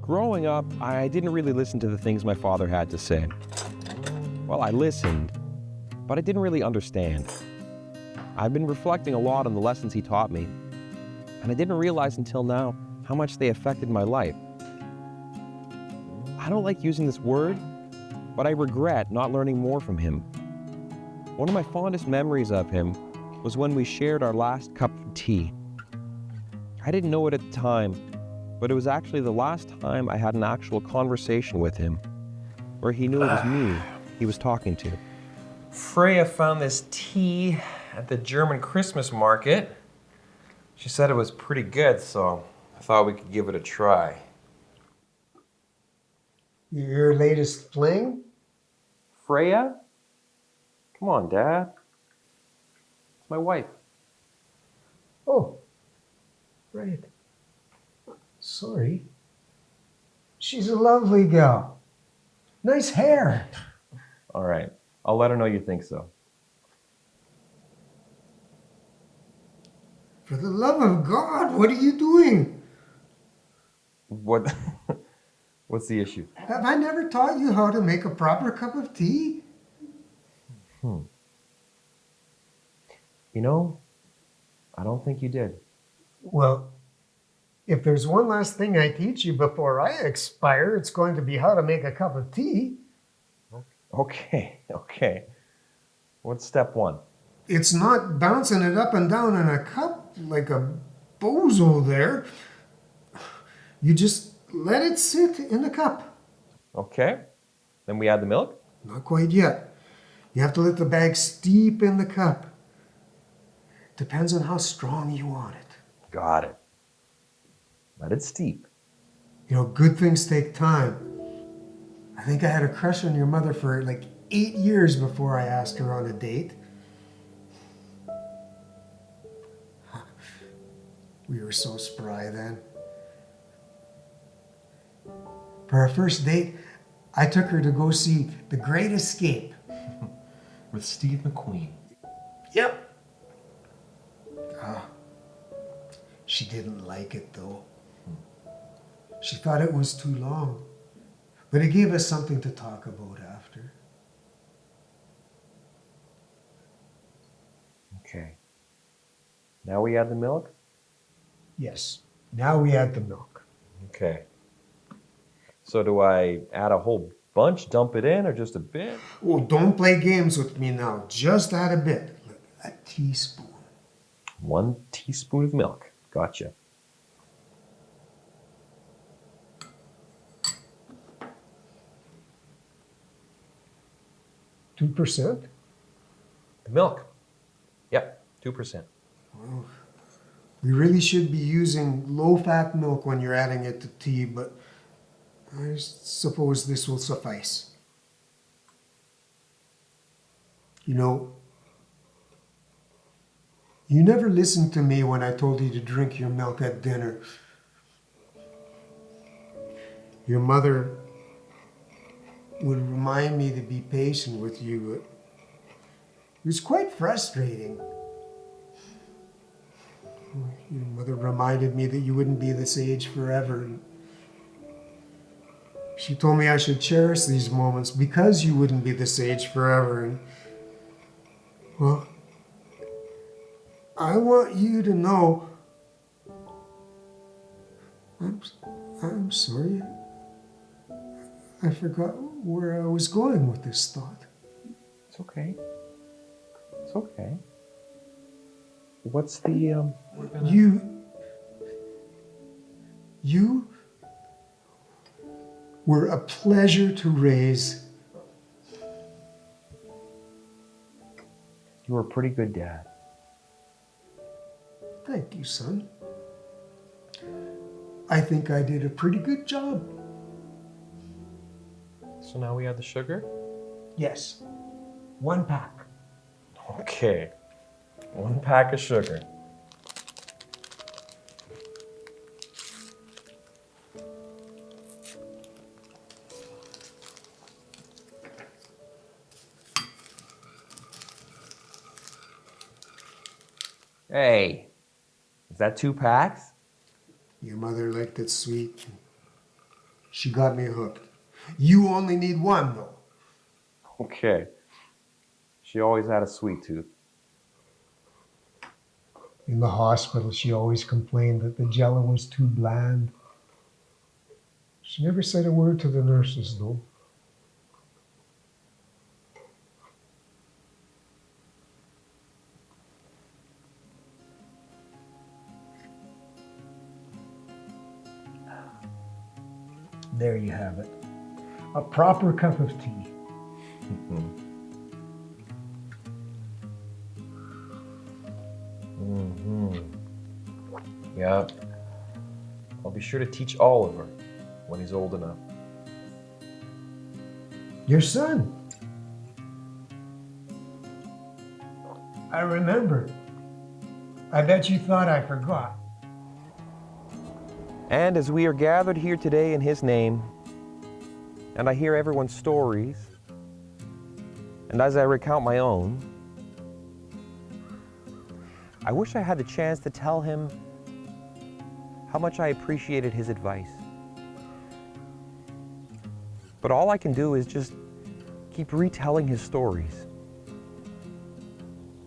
Growing up, I didn't really listen to the things my father had to say. Well, I listened, but I didn't really understand. I've been reflecting a lot on the lessons he taught me, and I didn't realize until now how much they affected my life. I don't like using this word, but I regret not learning more from him. One of my fondest memories of him was when we shared our last cup of tea. I didn't know it at the time, but it was actually the last time I had an actual conversation with him, where he knew it was me he was talking to. Freya found this tea at the German Christmas market. She said it was pretty good, so I thought we could give it a try. Your latest fling? Freya? Come on, Dad. It's my wife. Oh, right. Sorry. She's a lovely gal. Nice hair. All right, I'll let her know you think so. For the love of God, what are you doing? What? What's the issue? Have I never taught you how to make a proper cup of tea? You know, I don't think you did. Well, if there's one last thing I teach you before I expire, it's going to be how to make a cup of tea. Okay. What's step one? It's not bouncing it up and down in a cup like a bozo there. You just let it sit in the cup. Okay. Then we add the milk? Not quite yet. You have to let the bag steep in the cup. Depends on how strong you want it. Got it. Let it steep. You know, good things take time. I think I had a crush on your mother for like 8 years before I asked her on a date. We were so spry then. For our first date, I took her to go see The Great Escape. With Steve McQueen. Yep. She didn't like it though. She thought it was too long. But it gave us something to talk about after. Okay. Now we add the milk? Yes. Now we add the milk. Okay. So do I add a whole bunch, dump it in, or just a bit? Oh, don't play games with me now. Just add a bit. Like a teaspoon. 1 teaspoon of milk. Gotcha. $2%? The milk. Yep, 2%. Well, we really should be using low-fat milk when you're adding it to tea, but I suppose this will suffice. You know, you never listened to me when I told you to drink your milk at dinner. Your mother would remind me to be patient with you. It was quite frustrating. Your mother reminded me that you wouldn't be this age forever. She told me I should cherish these moments because you wouldn't be this age forever. And, well, I want you to know I'm sorry. I forgot where I was going with this thought. It's okay. It's okay. What's the, You were a pleasure to raise. You were a pretty good dad. Thank you, son. I think I did a pretty good job. So now we add the sugar? Yes. 1 pack. Okay. 1 pack of sugar. Hey, is that 2 packs? Your mother liked it sweet. She got me hooked. You only need one, though. Okay. She always had a sweet tooth. In the hospital, she always complained that the jello was too bland. She never said a word to the nurses, though. There you have it. A proper cup of tea. Yeah. I'll be sure to teach Oliver when he's old enough. Your son. I remember. I bet you thought I forgot. And as we are gathered here today in his name, and I hear everyone's stories, and as I recount my own, I wish I had the chance to tell him how much I appreciated his advice. But all I can do is just keep retelling his stories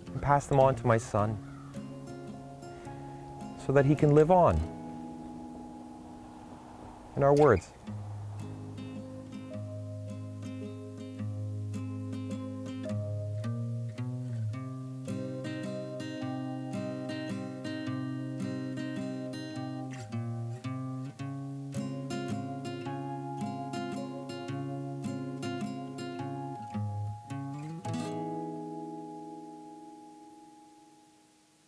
and pass them on to my son so that he can live on. In our words,